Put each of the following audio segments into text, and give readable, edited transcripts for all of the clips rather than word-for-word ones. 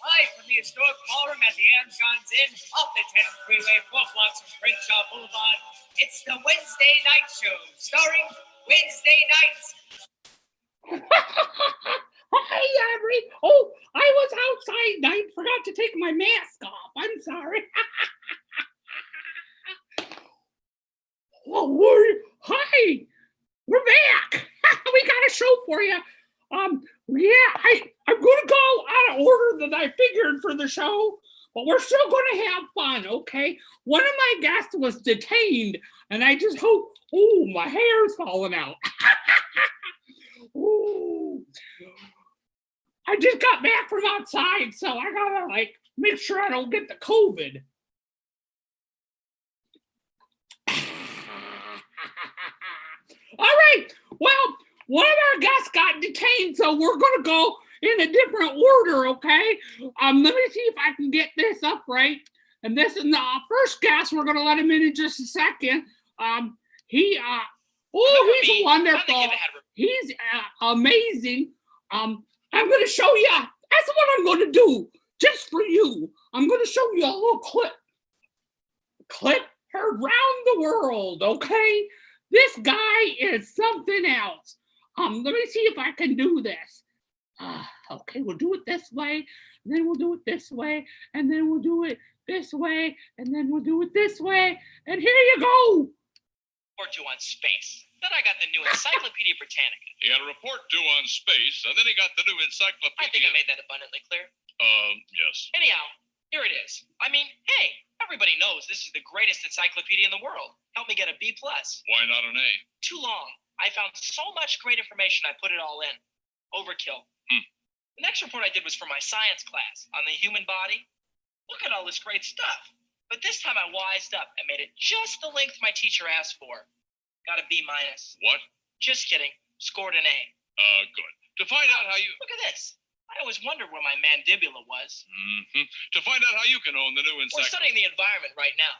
Live from the historic ballroom at the Amazon's Inn off the 10th Freeway, 4 blocks from Crenshaw Boulevard. It's the Wednesday Night Show, starring Wednesday Nights. Hey, Avery. Oh, I was outside and I forgot to take my mask off. I'm sorry. Oh, hi. We're back. We got a show for you. Yeah, I'm going to go out of order than I figured for the show, but we're still going to have fun, okay? One of my guests was detained, and I just hope, oh, my hair's falling out. Ooh. I just got back from outside, so I gotta, make sure I don't get the COVID. All right, well, one of our guests got detained, so we're gonna go in a different order, okay? Let me see if I can get this up right. And this is the first guest. We're gonna let him in just a second. He's wonderful. He's amazing. I'm gonna show you. That's what I'm gonna do, just for you. I'm gonna show you a little clip around the world, okay? This guy is something else. Let me see if I can do this. Okay, we'll do it this way, and then we'll do it this way, and then we'll do it this way, and then we'll do it this way, and here you go. Report due on space. Then I got the new Encyclopedia Britannica. He had a report due on space, and then he got the new Encyclopedia. I think I made that abundantly clear. Yes. Anyhow, here it is. I mean, hey, everybody knows this is the greatest encyclopedia in the world. Help me get a B+. Why not an A? Too long. I found so much great information, I put it all in. Overkill. The next report I did was for my science class on the human body. Look at all this great stuff. But this time I wised up and made it just the length my teacher asked for. Got a B-. What? Just kidding. Scored an A. Good. To find out how you... Look at this. I always wondered where my mandibula was. To find out how you can own the new We're encyclopedia. studying the environment right now.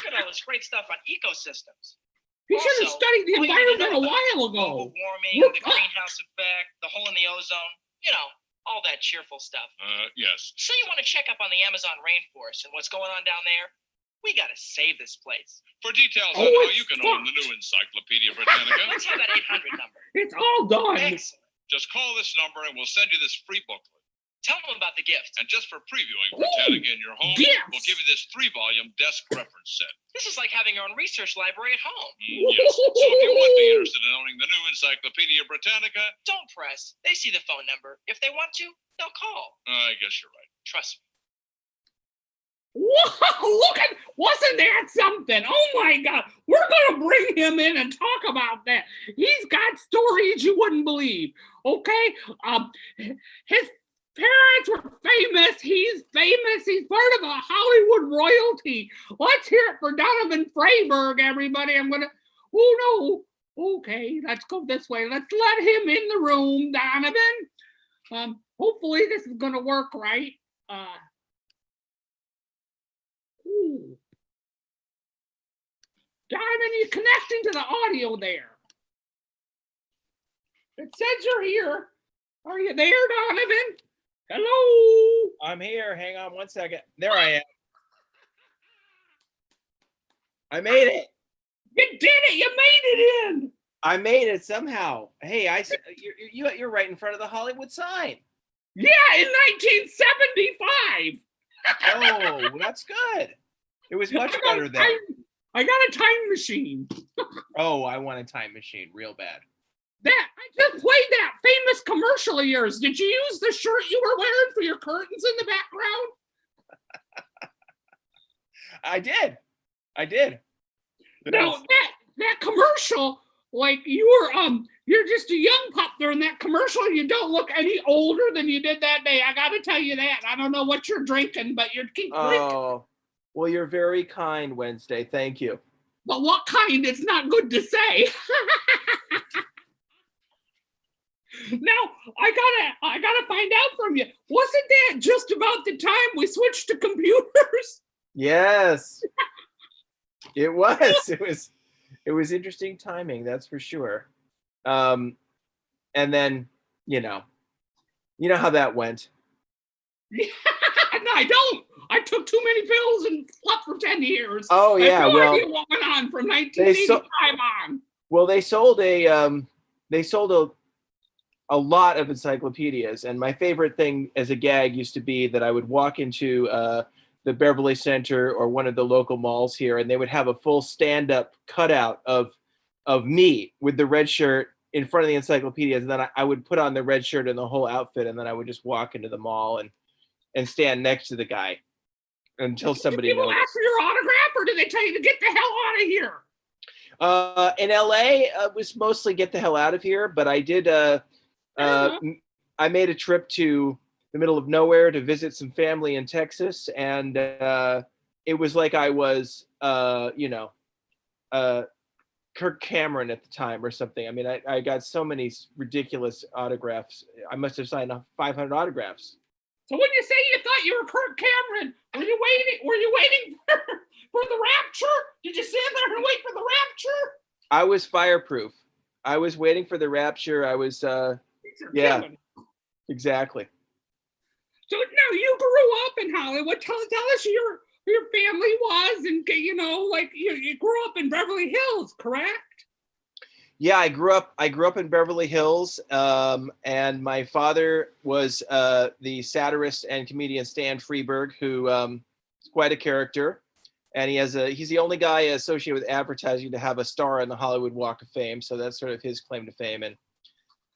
Look at all this great stuff on ecosystems. You should have studied the environment a while ago. Global warming, the greenhouse effect, the hole in the ozone, you know, all that cheerful stuff. Yes. So you want to check up on the Amazon rainforest and what's going on down there? We got to save this place. For details on how you can own the new Encyclopedia Britannica, Let's have that 800 number. It's all done. Excellent. just call this number and we'll send you this free booklet. Tell them about the gift. And just for previewing Britannica in your home, we'll give you this 3-volume desk reference set. This is like having your own research library at home. Yes. So if you would be interested in owning the new Encyclopedia Britannica... Don't press. They see the phone number. If they want to, they'll call. I guess you're right. Trust me. Whoa, look at, wasn't that something? Oh my God, we're gonna bring him in and talk about that. He's got stories you wouldn't believe, okay? His parents were famous, he's famous, he's part of a Hollywood royalty. Let's hear it for Donovan Freyberg, everybody. Oh no, Okay, let's go this way. Let's let him in the room, Donovan. Hopefully this is gonna work right. Ooh. Donovan, you're connecting to the audio there. It says you're here. Are you there, Donovan? Hello? I'm here. Hang on one second. There I am. I made it. You did it. You made it in. I made it somehow. Hey, you're right in front of the Hollywood sign. Yeah, in 1975. Oh, that's good. It was much better then. I got a time machine. Oh, I want a time machine real bad. I just played that famous commercial of yours. Did you use the shirt you were wearing for your curtains in the background? I did. No, that commercial, like you're just a young pup there in that commercial. You don't look any older than you did that day. I gotta tell you that. I don't know what you're drinking, but you keep drinking. Oh, well, you're very kind, Wednesday. Thank you. But what kind? It's not good to say. Now, I gotta find out from you. Wasn't that just about the time we switched to computers? Yes. It was. It was interesting timing, that's for sure. And then, you know how that went. No, I don't. I took too many pills and slept for 10 years. Oh yeah, I have no well, idea what went on from 1985 on. Well, they sold a lot of encyclopedias, and my favorite thing as a gag used to be that I would walk into the Beverly Center or one of the local malls here, and they would have a full stand-up cutout of me with the red shirt in front of the encyclopedias, and then I would put on the red shirt and the whole outfit, and then I would just walk into the mall and stand next to the guy until somebody Did people noticed. ask for your autograph, or did they tell you to get the hell out of here? In LA, it was mostly get the hell out of here, but I did. I made a trip to the middle of nowhere to visit some family in Texas, and it was like I was, Kirk Cameron at the time or something. I mean, I got so many ridiculous autographs. I must have signed 500 autographs. So when you say you thought you were Kirk Cameron, were you waiting for the rapture? Did you stand there and wait for the rapture? I was fireproof. I was waiting for the rapture. I was, yeah, exactly. So now you grew up in Hollywood. Tell us your family was, and like you grew up in Beverly Hills, correct? Yeah, I grew up in Beverly Hills, and my father was the satirist and comedian Stan Freberg, who is quite a character, and he's the only guy associated with advertising to have a star on the Hollywood Walk of Fame. So that's sort of his claim to fame. And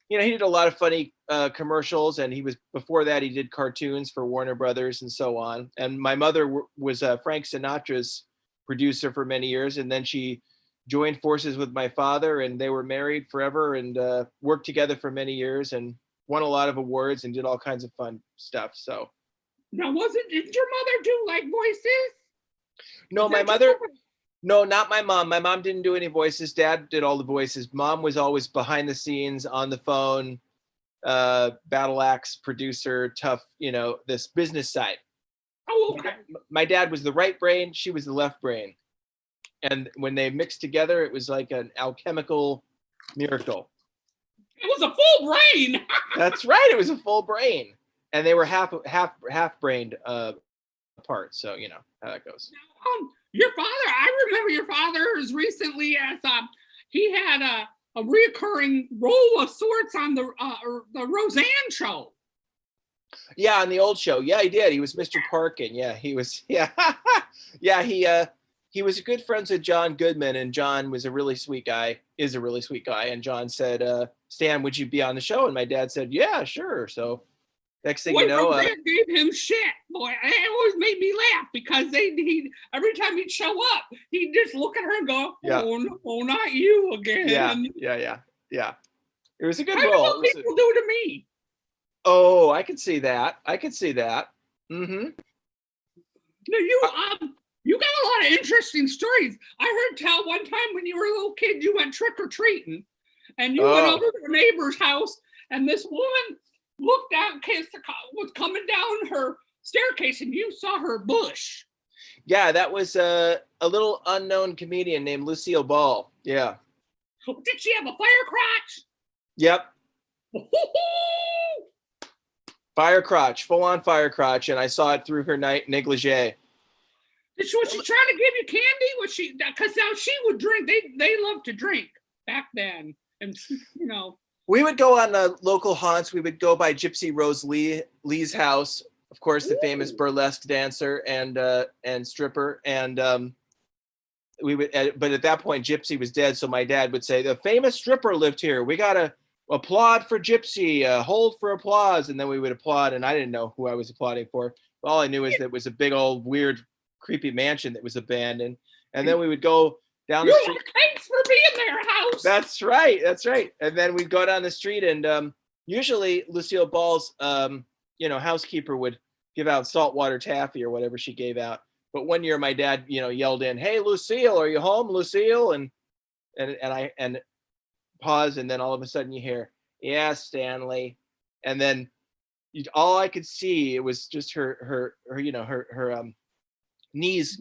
he did a lot of funny commercials, and before that he did cartoons for Warner Brothers and so on. And my mother was Frank Sinatra's producer for many years, and then she joined forces with my father, and they were married forever and worked together for many years and won a lot of awards and did all kinds of fun stuff. So now, did your mother do like voices? No, my mother, no, not my mom. My mom didn't do any voices. Dad did all the voices. Mom was always behind the scenes, on the phone, battle axe, producer, tough, this business side. Oh, okay. My dad was the right brain. She was the left brain. And when they mixed together, it was like an alchemical miracle. It was a full brain. That's right. It was a full brain. And they were half brained apart. So, you know how that goes. Your father, I remember your father as recently as he had a reoccurring role of sorts on the Roseanne show. Yeah, on the old show. Yeah, he did. He was Mr. Parkin. Yeah, he was. Yeah, yeah. He was good friends with John Goodman, and John was a really sweet guy. Is a really sweet guy. And John said, "Stan, would you be on the show?" And my dad said, "Yeah, sure." So next thing you know, Roseanne gave him shit. Boy, it always made me laugh because he every time he'd show up, he'd just look at her and go, Yeah. "Oh, not you again." Yeah. It was a good How role. do people do to me? Oh, I could see that. Mm-hmm. No, You got a lot of interesting stories. I heard tell one time when you were a little kid, you went trick or treating, and you went over to a neighbor's house, and this woman looked out in case was coming down her staircase, and you saw her bush. Yeah, that was a little unknown comedian named Lucille Ball. Yeah. Did she have a fire crotch? Yep. Fire crotch, full on fire crotch, and I saw it through her negligee. Was she trying to give you candy? Was she? Because now she would drink. They loved to drink back then, and you know. We would go on local haunts. We would go by Gypsy Rose Lee's house, of course, the famous burlesque dancer and stripper, and we would. But at that point, Gypsy was dead, so my dad would say, "The famous stripper lived here. We gotta applaud for Gypsy. Hold for applause." And then we would applaud, and I didn't know who I was applauding for. All I knew is that it was a big old weird, creepy mansion that was abandoned, and then we would go down the street. Thanks for being there, house. That's right. That's right. And then we'd go down the street, and usually Lucille Ball's, housekeeper would give out saltwater taffy or whatever she gave out. But one year, my dad, yelled in, "Hey, Lucille, are you home, Lucille?" And I pause, and then all of a sudden you hear, "Yeah, Stanley," and then all I could see, it was just her knees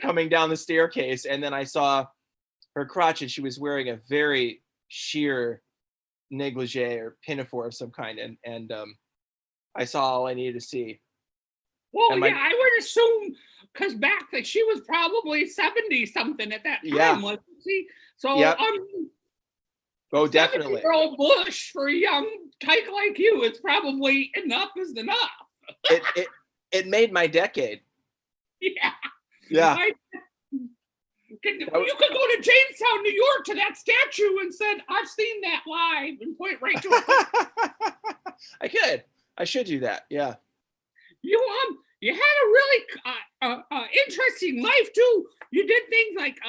coming down the staircase, and then I saw her crotch, and she was wearing a very sheer negligee or pinafore of some kind, and I saw all I needed to see. Well, I would assume, because back then she was probably 70 something at that time, wasn't she? So definitely. 70-year-old bush for a young tyke like you, it's probably enough is enough. It made my decade. Yeah. Yeah. You could go to Jamestown, New York, to that statue and said, "I've seen that live," and point right to it. I should do that. Yeah. You had a really interesting life too. You did things like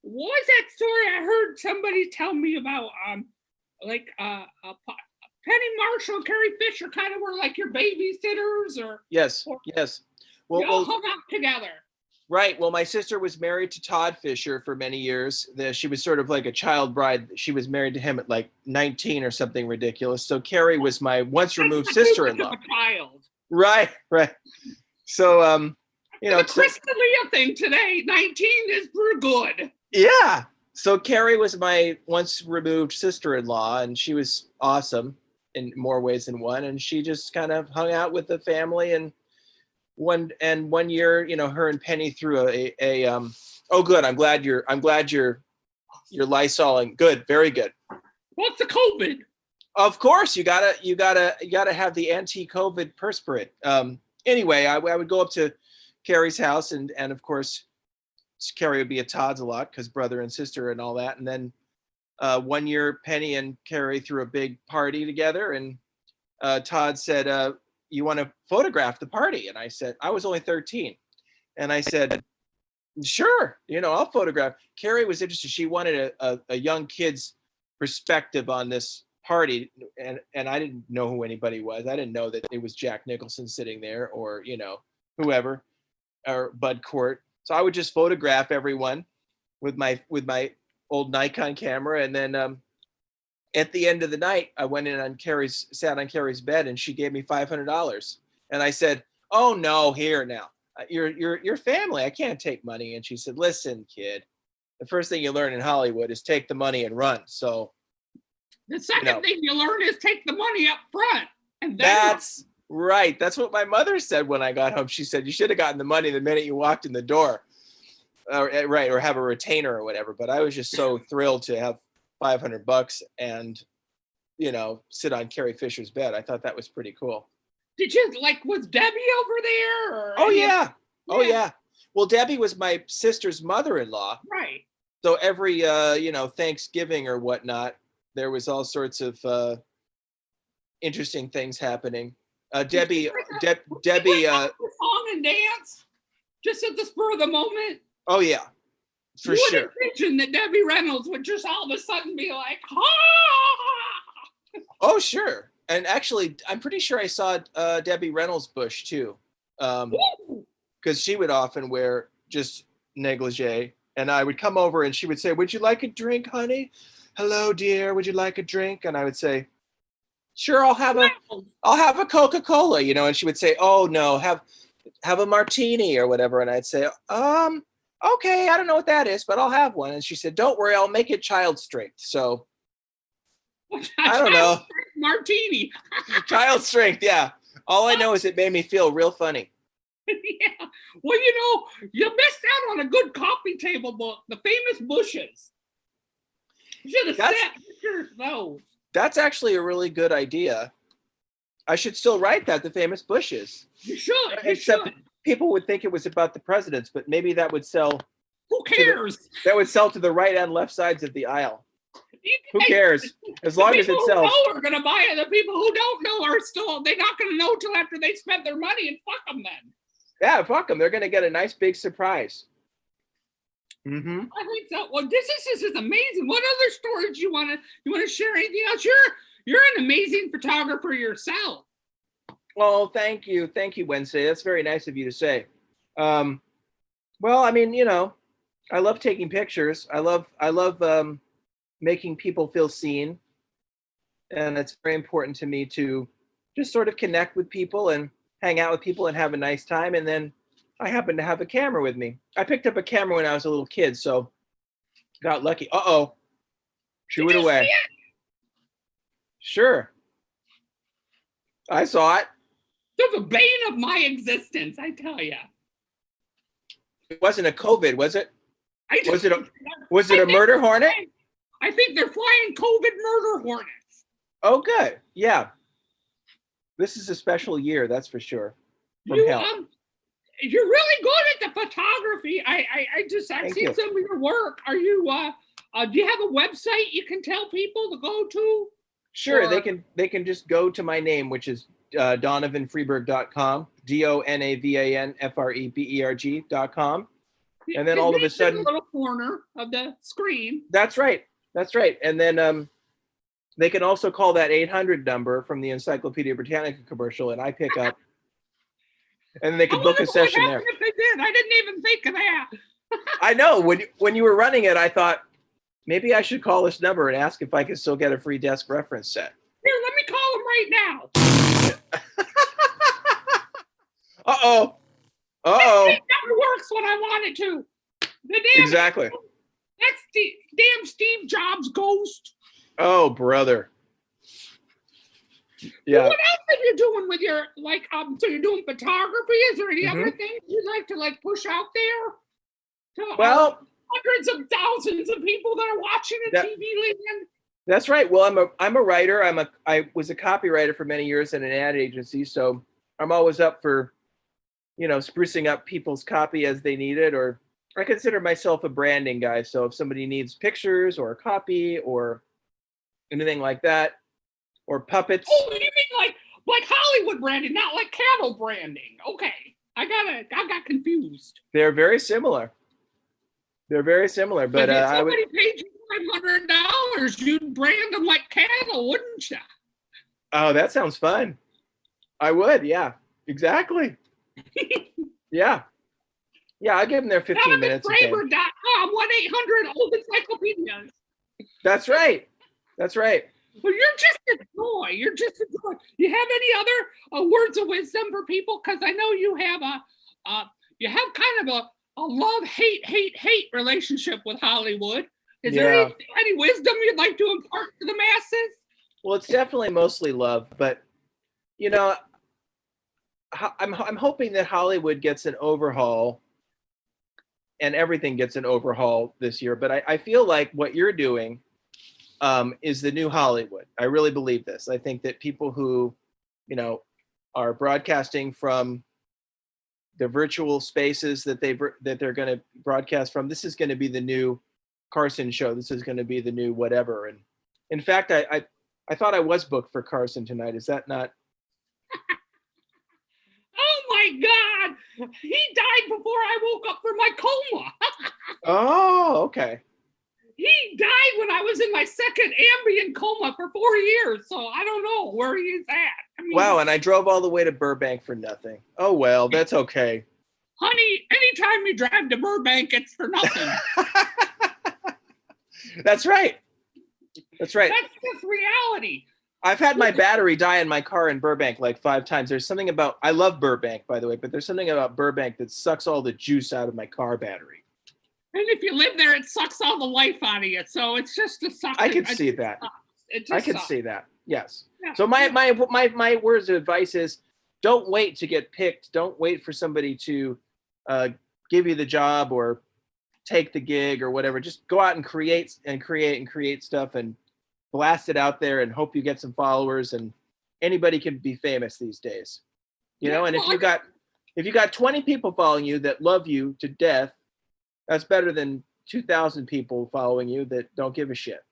what was that story I heard somebody tell me about? Penny Marshall and Carrie Fisher kind of were like your babysitters, or yes. Well, you all hung out together. Right. Well, my sister was married to Todd Fisher for many years. She was sort of like a child bride. She was married to him at like 19 or something ridiculous. So Carrie was my once removed sister-in-law. Child. Right. So, the Chris D'Elia thing today, 19 is pretty good. Yeah. So Carrie was my once removed sister-in-law, and she was awesome in more ways than one. And she just kind of hung out with the family, and one year, her and Penny threw oh, good. I'm glad you're Lysoling. Good. Very good. What's the COVID? Of course, you gotta have the anti-COVID perspirate. Anyway, I would go up to Carrie's house, and of course, Carrie would be at Todd's a lot because brother and sister and all that. And then one year, Penny and Carrie threw a big party together, and Todd said, "You want to photograph the party?" And I said, I was only 13, and I said, "Sure, I'll photograph." Carrie was interested. She wanted a young kid's perspective on this party, and I didn't know who anybody was. I didn't know that it was Jack Nicholson sitting there, or whoever, or Bud Cort. So I would just photograph everyone with my old Nikon camera, and then at the end of the night, I went in sat on Carrie's bed, and she gave me $500, and I said, "Oh no, here now, you're family. I can't take money." And she said, "Listen, kid, the first thing you learn in Hollywood is take the money and run." So the second thing you learn is take the money up front. And that's right. That's what my mother said when I got home. She said, "You should have gotten the money the minute you walked in the door." Right, or have a retainer or whatever. But I was just so thrilled to have $500 and sit on Carrie Fisher's bed. I thought that was pretty cool. Did you was Debbie over there? Or oh yeah. Well, Debbie was my sister's mother-in-law. Right. So every Thanksgiving or whatnot, there was all sorts of interesting things happening. Debbie song and dance just at the spur of the moment. Oh yeah, for you sure. You would envision that Debbie Reynolds would just all of a sudden be like, "Ah!" Oh sure, and actually, I'm pretty sure I saw Debbie Reynolds' bush too. because she would often wear just negligee. And I would come over and she would say, "Would you like a drink, honey? Hello, dear. Would you like a drink?" And I would say, "Sure, I'll have a Coca-Cola," you know, and she would say, "Oh no, have a martini or whatever." And I'd say, "Okay, I don't know what that is, but I'll have one." And she said, "Don't worry, I'll make it child strength." So I don't know. Martini. Child strength, yeah. All I know is it made me feel real funny. Yeah. Well, you know, you missed out on a good coffee table book, The Famous Bushes. You should have sat pictures of those. That's actually a really good idea. I should still write that, The Famous Bushes. You should. Except people would think it was about the presidents, but maybe that would sell. Who cares? That would sell to the right and left sides of the aisle. Who cares? As long as it sells. The people who know are going to buy it. The people who don't know are still, they're not going to know till after they spent their money, and fuck them then. Yeah, fuck them. They're going to get a nice big surprise. Mm-hmm. I think so. Well, this is amazing. What other stories you want to share? Anything else? You're an amazing photographer yourself. Well, thank you, Wednesday. That's very nice of you to say. Well, I mean, you know, I love taking pictures. I love making people feel seen, and it's very important to me to just sort of connect with people and hang out with people and have a nice time. And then I happen to have a camera with me. I picked up a camera when I was a little kid, so got lucky. Uh-oh. Threw it away. Sure. I saw it. They're the bane of my existence, I tell you. It wasn't a COVID, was it? Was it a murder hornet? I think they're flying COVID murder hornets. Oh, good. Yeah. This is a special year, that's for sure. You're really good at the photography. I've seen some of your work. Are you? Do you have a website you can tell people to go to? Sure, they can just go to my name, which is DonovanFreeberg.com, DonovanFreeberg.com, and then all of a sudden, a little corner of the screen. That's right. And then they can also call that 800 number from the Encyclopedia Britannica commercial, and I pick up. And then they could book a session there. If they did. I didn't even think of that. I know. When you were running it, I thought maybe I should call this number and ask if I can still get a free desk reference set. Here, let me call them right now. Uh-oh. It never works when I want it to. Exactly. That's the damn Steve Jobs ghost. Oh, brother. Yeah. What else are you doing with your, so you're doing photography? Is there any other things you'd like to push out there? Well, hundreds of thousands of people that are watching TV land. That's right. Well, I'm a writer. I was a copywriter for many years at an ad agency, so I'm always up for, sprucing up people's copy as they need it. Or I consider myself a branding guy. So if somebody needs pictures or a copy or anything like that, or puppets. Oh, you mean like Hollywood branding, not like cattle branding? Okay, I got confused. They're very similar. But if somebody paid you $500, you'd brand them like cattle, wouldn't you? Oh, that sounds fun. I would, yeah, exactly. Yeah, I'll give them their 15 minutes. DonovanFreeberg.com, 1-800 Encyclopedia. That's right. Well, you're just a joy. You have any other words of wisdom for people? Because I know you have kind of a love-hate relationship with Hollywood. Is there any wisdom you'd like to impart to the masses? Well, it's definitely mostly love, but I'm hoping that Hollywood gets an overhaul, and everything gets an overhaul this year. But I feel like what you're doing is the new Hollywood. I really believe this. I think that people who, are broadcasting from the virtual spaces that they're going to broadcast from, this is going to be the new Carson show. This is going to be the new whatever. And in fact, I thought I was booked for Carson tonight. Is that not? Oh my God! He died before I woke up from my coma. Oh, okay. He died when I was in my second Ambien coma for 4 years, so I don't know where he is at. Wow, and I drove all the way to Burbank for nothing. Oh well, that's okay. honey, anytime you drive to Burbank, it's for nothing. That's right. That's right. That's just reality. I've had my battery die in my car in Burbank like 5 times. There's something about, I love Burbank, by the way, but there's something about Burbank that sucks all the juice out of my car battery. And if you live there, it sucks all the life out of you. So it's just a suck. I can see that. I can sucks. see that. Yes. Yeah. So my words of advice is, don't wait to get picked. Don't wait for somebody to give you the job or take the gig or whatever. Just go out and create stuff and blast it out there and hope you get some followers. And anybody can be famous these days, you know. And if you got 20 people following you that love you to death, that's better than 2,000 people following you that don't give a shit.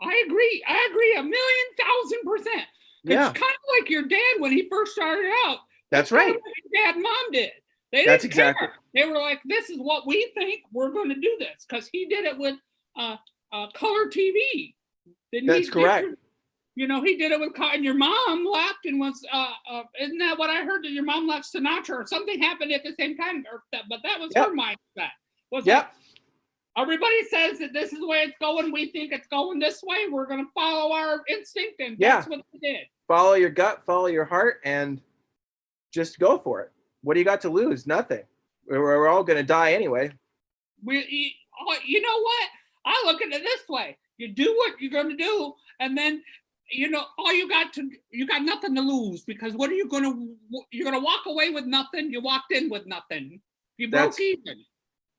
I agree 1,000,000%. Yeah. It's kind of like your dad when he first started out. That's right. Like your dad and mom did. They That's didn't exactly. care. They were like, this is what we think. We're going to do this. Because he did it with color TV. That's correct. You know, he did it with, and your mom left and was, isn't that what I heard, that your mom left Sinatra or something happened at the same time? But that was her mindset. Yep. Everybody says that this is the way it's going. We think it's going this way. We're going to follow our instinct, and that's what they did. Follow your gut, follow your heart, and just go for it. What do you got to lose? Nothing. We're all going to die anyway. You know what? I look at it this way. You do what you're going to do, and then, you know, you got nothing to lose, because you're going to walk away with nothing. You walked in with nothing. You broke even.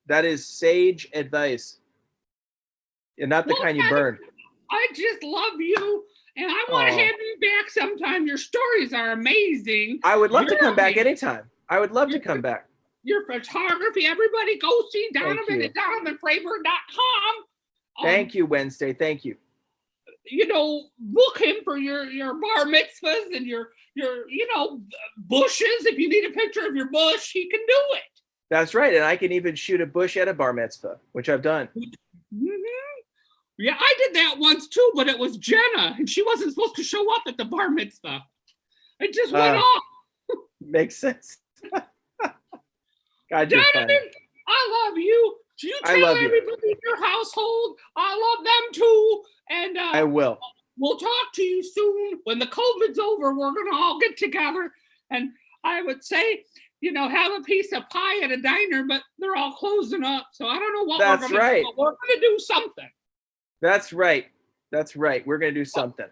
That is sage advice. And not the kind you burn. I just love you, and I want to have you back sometime. Your stories are amazing. I would love to come back anytime. I would love to come back. Your photography, everybody go see Donovan at DonovanFraber.com. Thank you, Wednesday. Thank you. You know, book him for your bar mitzvahs and your bushes. If you need a picture of your bush, he can do it. That's right. And I can even shoot a bush at a bar mitzvah, which I've done. Mm-hmm. Yeah, I did that once too, but it was Jenna, and she wasn't supposed to show up at the bar mitzvah. It just went off. Makes sense. God, you're funny. I love you. Do you tell everybody in your household I love them too? And I will. We'll talk to you soon. When the COVID's over, we're going to all get together. And I would say, you know, have a piece of pie at a diner, but they're all closing up. So I don't know what we're going to do. But we're going to do something. That's right. That's right. We're going to do something. Okay.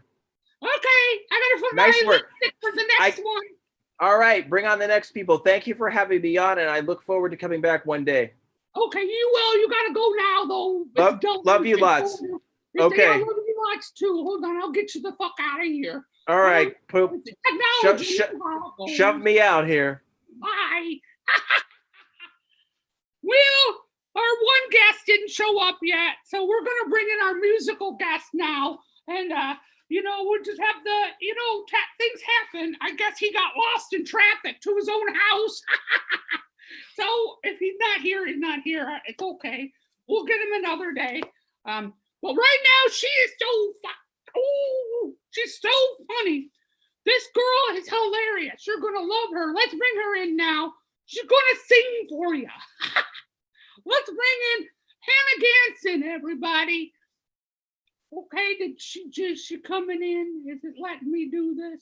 I got to put nice my work. For the next one. All right. Bring on the next people. Thank you for having me on, and I look forward to coming back one day. Okay, you will. You got to go now, though. Love you lots. Okay. I love you lots, too. Hold on. I'll get you the fuck out of here. All right. Poop. Shove me out here. Bye. Well, our one guest didn't show up yet, so we're going to bring in our musical guest now. And, you know, we'll just have things happen. I guess he got lost in traffic to his own house. So if he's not here, he's not here. It's okay. We'll get him another day. But right now, she is she's so funny. This girl is hilarious. You're going to love her. Let's bring her in now. She's going to sing for you. Let's bring in Hannah Ganson, everybody. Okay, she coming in? Is it letting me do this?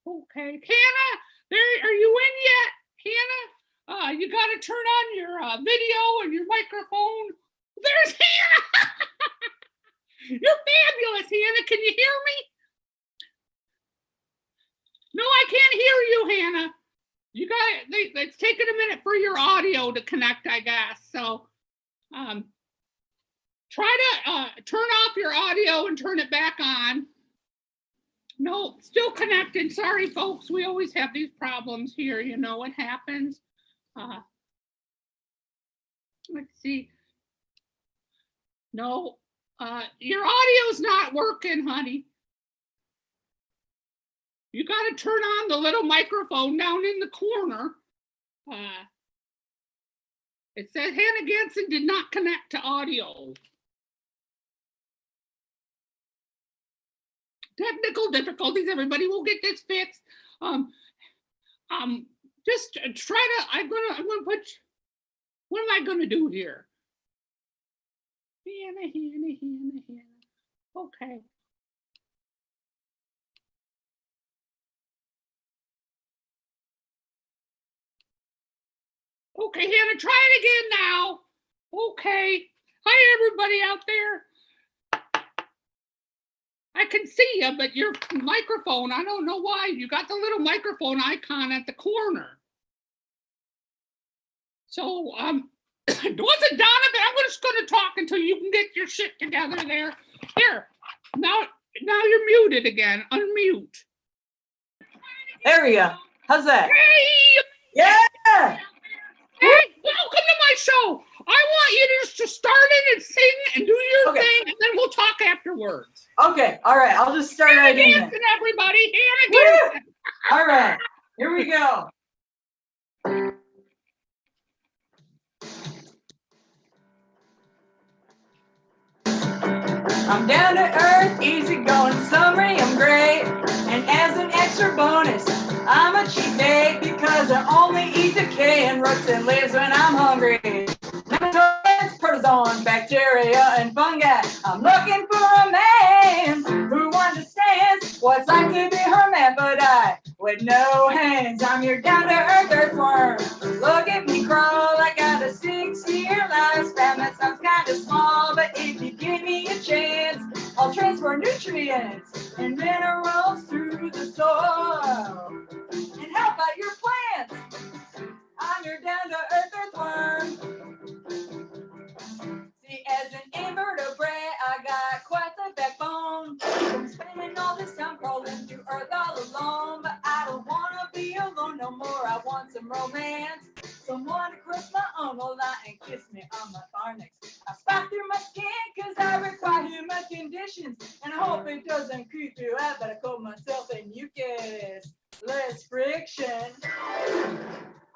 Okay, Hannah, are you in yet? Hannah, you got to turn on your video and your microphone. There's Hannah. You're fabulous, Hannah. Can you hear me? No, I can't hear you, Hannah. You got it. It's taking a minute for your audio to connect, I guess. So, try to turn off your audio and turn it back on. No, still connected. Sorry, folks. We always have these problems here. You know what happens. Let's see. No, your audio's not working, honey. You got to turn on the little microphone down in the corner. It says Hannah Ganson did not connect to audio. Technical difficulties, everybody. We'll get this fixed. Just try to. I'm gonna put. What am I gonna do here? Hannah. Okay. Okay, Hannah, try it again now. Okay. Hi, everybody out there. I can see you, but your microphone, I don't know why. You got the little microphone icon at the corner. So, wasn't Donovan, I'm just going to talk until you can get your shit together there. Here, now you're muted again. Unmute. There we go. How's that? Hey! Yeah! Hey, welcome to my show. I want you just to start in and sing and do your thing, and then we'll talk afterwards. Okay, all right. I'll just start right in then. Everybody, Hannah Gibson. All right, here we go. I'm down to earth, easy going, summary, I'm great. And as an extra bonus, I'm a cheap date because I only eat decaying roots and leaves when I'm hungry. Nematodes, protozoan, bacteria, and fungi. I'm looking for a man who understands what it's like to be hermaphrodite with no hands. I'm your down-to-earth earthworm. Look at me crawl, I got a 6-year lifespan. That sounds kind of small, but if you give me a chance, I'll transfer nutrients and minerals through the soil and help out your plants. I'm your down-to-earth earthworm. See, as an invertebrate, I got quite the backbone. I'm spending all this time crawling through earth all alone, but I don't want to be alone no more. I want some romance. Someone to cross my own line and kiss me on my tharynx. I spot through my skin because I require human conditions, and I hope it doesn't creep you out, but I coat myself in mucus. Less friction.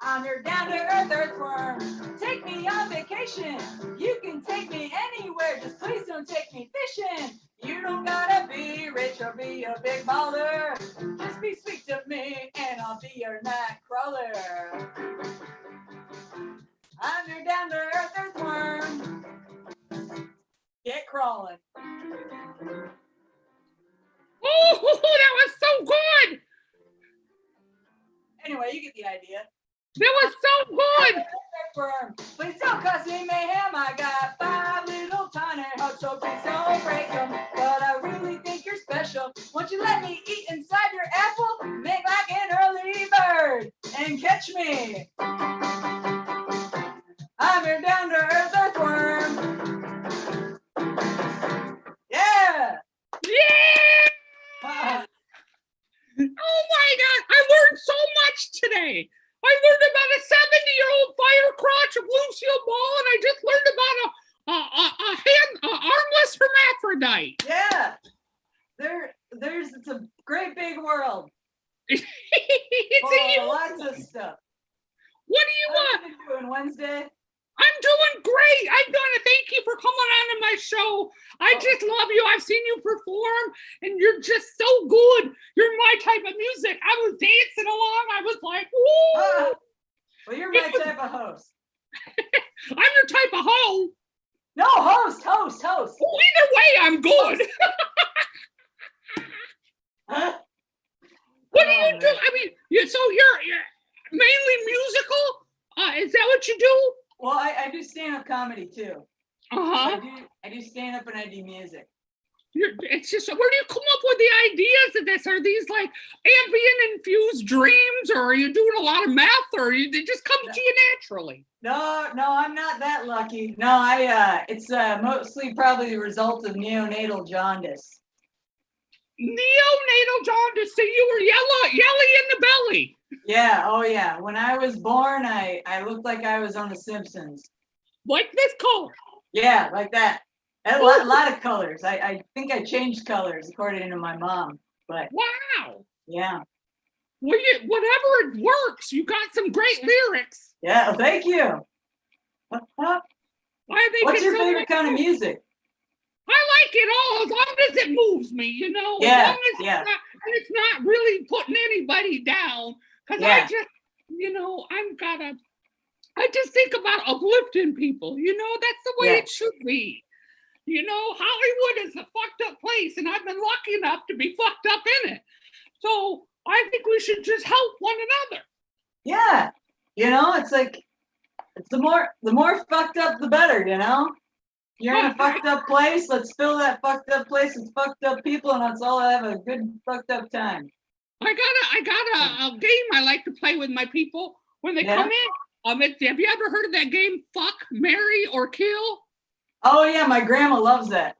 I'm your down-to-earth earthworm. Take me on vacation. You can take me anywhere, just please don't take me fishing. You don't gotta be rich or be a big baller. Just be sweet to me and I'll be your night crawler. I'm your down-to-earth earthworm. Get crawling. Oh, that was so good. Anyway, you get the idea. That was so good. Please don't cause me mayhem. I got 5 little tiny hearts, so please don't break them. But I really think you're special. Won't you let me eat inside your apple? Make like an early bird and catch me. I'm your down-to-earth earthworm. Yeah. Yeah. Oh my God, I learned so much today. I learned about a 70-year-old fire crotch of Lucille Ball, and I just learned about a armless hermaphrodite. Yeah. It's a great big world. It's a lots of stuff. What do you want? What are you doing Wednesday? I'm doing great. I want to thank you for coming on to my show. I just love you. I've seen you perform, and you're just so good. You're my type of music. I was dancing along. I was like, woo. Well, you're my type of host. I'm your type of hoe. No, host. Oh, either way, I'm good. What do you do? I mean, so you're mainly musical? Is that what you do? Well, I do stand-up comedy too. Uh-huh. I do stand-up and I do music. It's just, where do you come up with the ideas of this? Are these like ambient infused dreams, or are you doing a lot of meth, or they just come to you naturally? No, I'm not that lucky. No, it's mostly probably the result of neonatal jaundice. Neonatal jaundice, so you were yelly in the belly. Yeah, oh yeah. When I was born, I looked like I was on The Simpsons. Like this color? Yeah, like that. A lot of colors. I think I changed colors according to my mom. But wow. Yeah. Well, whatever it works. You got some great lyrics. Yeah, thank you. What's your favorite kind of music? I like it all as long as it moves me, you know. Yeah, as long as it's not really putting anybody down. Because I just, you know, I just think about uplifting people. You know, that's the way Yeah. it should be. You know, Hollywood is a fucked up place, and I've been lucky enough to be fucked up in it. So I think we should just help one another. Yeah. You know, it's like, it's the more fucked up, the better, you know? You're in a fucked up place, let's fill that fucked up place with fucked up people, and let's all have a good fucked up time. I got a game I like to play with my people when they Yeah. come in. Have you ever heard of that game, Fuck, Marry, or Kill? Oh yeah, my grandma loves that.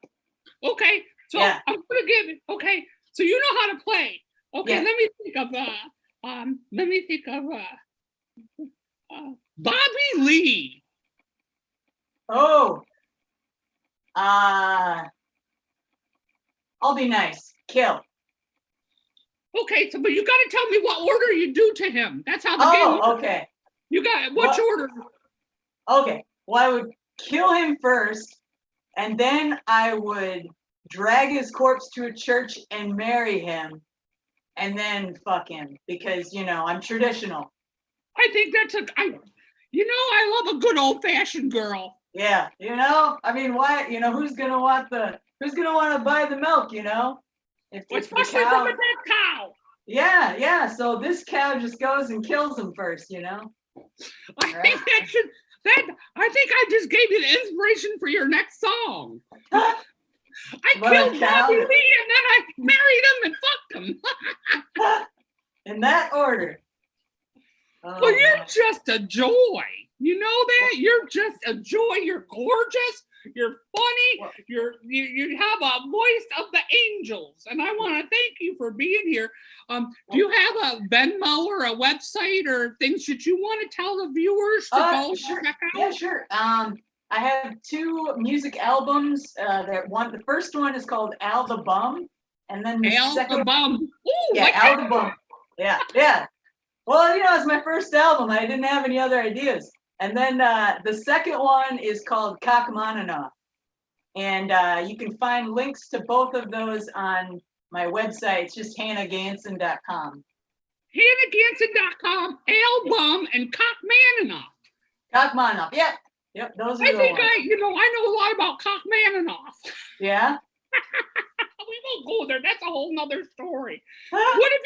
Okay, so Yeah. I'm gonna give it. Okay, so you know how to play. Okay, Yeah. let me think of Bobby Lee. Oh. I'll be nice. Kill. Okay, so but you got to tell me what order you do to him. That's how the game works. Oh, okay. You got what's What? order? Okay. Well, I would kill him first, and then I would drag his corpse to a church and marry him, and then fuck him because, you know, I'm traditional. I think that's I love a good old fashioned girl. Yeah, you know, I mean, why? You know, who's gonna want to buy the milk? You know, if the Especially cow. from a dead cow. Yeah. So this cow just goes and kills him first. You know. I think I think I just gave you the inspiration for your next song. I What, a killed cow? Bobby Lee and then I married him and fucked him. In that order. Oh, Well, you're my. just a joy. You know that? You're just a joy. You're gorgeous. You're funny. Well- You have a voice of the angels. And I want to thank you for being here. Do you have a Venmo or a website or things that you want to tell the viewers to go Sure. check out? Yeah, sure. I have 2 music albums. The first one is called Al the Bum, and then the Al second the Bum. Ooh, Yeah, like Al that. the Bum. Yeah. Well, you know, it's my first album. I didn't have any other ideas. And then the second one is called Kakmaninoff. And you can find links to both of those on my website. It's just hannahganson.com. HannahGanson.com, Al Bum, and Cockmaninoff. Kakmaninoff. Yep, those are I the think ones. I know a lot about Cockmaninoff. Yeah? We won't go there. That's a whole nother story. What have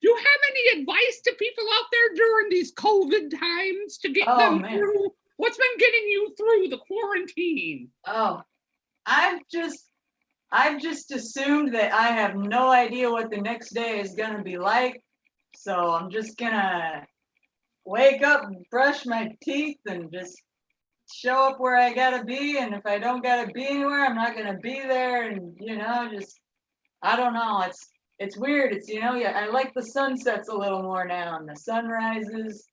do you have any advice to people out there during these COVID times to get Oh, them man. through? What's been getting you through the quarantine? Oh, I've just assumed that I have no idea what the next day is gonna be like. So I'm just gonna wake up and brush my teeth and just show up where I gotta be. And if I don't gotta be anywhere, I'm not gonna be there. And you know, just I don't know. It's weird. It's, you know, yeah, I like the sunsets a little more now and the sunrises,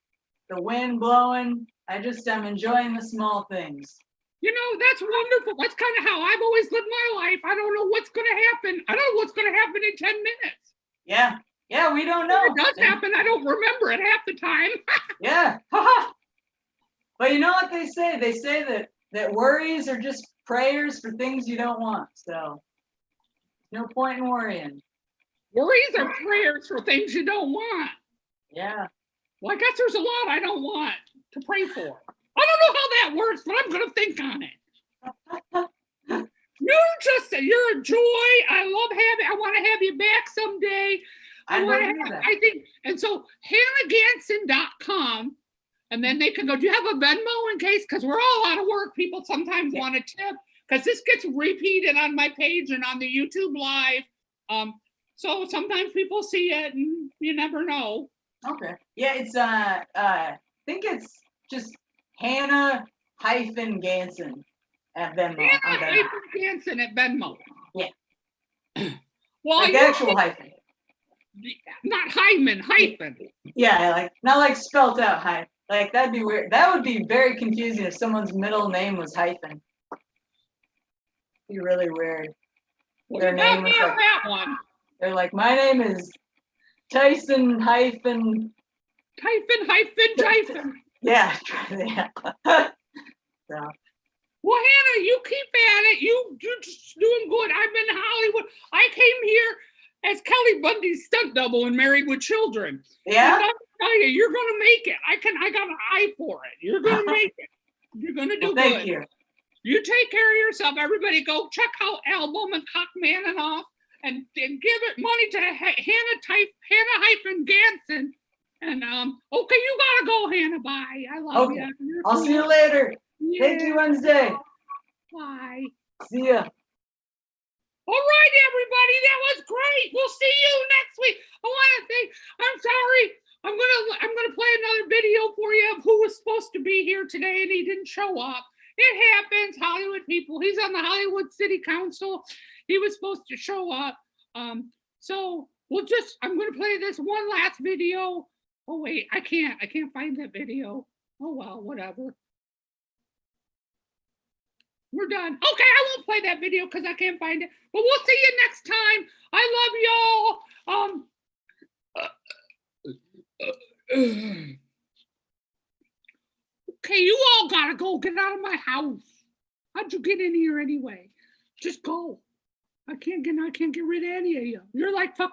the wind blowing. I'm enjoying the small things. You know, that's wonderful. That's kind of how I've always lived my life. I don't know what's going to happen. I don't know what's going to happen in 10 minutes. Yeah, we don't know. If it does happen, I don't remember it half the time. Yeah. Haha. But you know what they say? They say that worries are just prayers for things you don't want. So no point in worrying. Worries are prayers for things you don't want. Yeah. Well, I guess there's a lot I don't want to pray for. I don't know how that works, but I'm going to think on it. You're a joy. I want to have you back someday. I'd love wanna to do that. I think, and so HannahGanson.com, and then they can go, do you have a Venmo in case? Because we're all out of work. People sometimes want to tip because this gets repeated on my page and on the YouTube live. So sometimes people see it and you never know. Okay. Yeah, it's I think it's just Hannah-Ganson at Venmo. on Venmo. Hannah-Ganson at Venmo. Yeah. Well, Like the actual hyphen. not hyphen. Yeah, like not like spelt out hyphen. Like that'd be weird. That would be very confusing if someone's middle name was hyphen. Be really weird. Their name was like that one. they're like, my name is Tyson hyphen. Hyphen. Yeah. Yeah. So Well, Hannah, you keep at it. You're just doing good. I've been in Hollywood. I came here as Kelly Bundy's stunt double in Married with Children. Yeah. And I'll tell you, you're gonna make it. I got an eye for it. You're gonna make it. You're gonna do Well, thank good. you. You take care of yourself. Everybody go check out Album and Cockmanoff and give it money to Hannah-Ganson. And okay, you gotta go, Hannah. Bye. I love Okay. you. I'll see you later. Yeah. Thank you, Wednesday. Bye. See ya. All right, everybody, that was great. We'll see you next week. I want to thank. I'm sorry. I'm gonna play another video for you of who was supposed to be here today and he didn't show up. It happens, Hollywood people. He's on the Hollywood City Council. He was supposed to show up. So I'm gonna play this one last video. Oh wait, I can't find that video. Oh well, whatever. We're done. Okay, I won't play that video because I can't find it. But we'll see you next time. I love y'all. Okay, you all gotta go. Get out of my house. How'd you get in here anyway? Just go. I can't get rid of any of you. You're like fuck.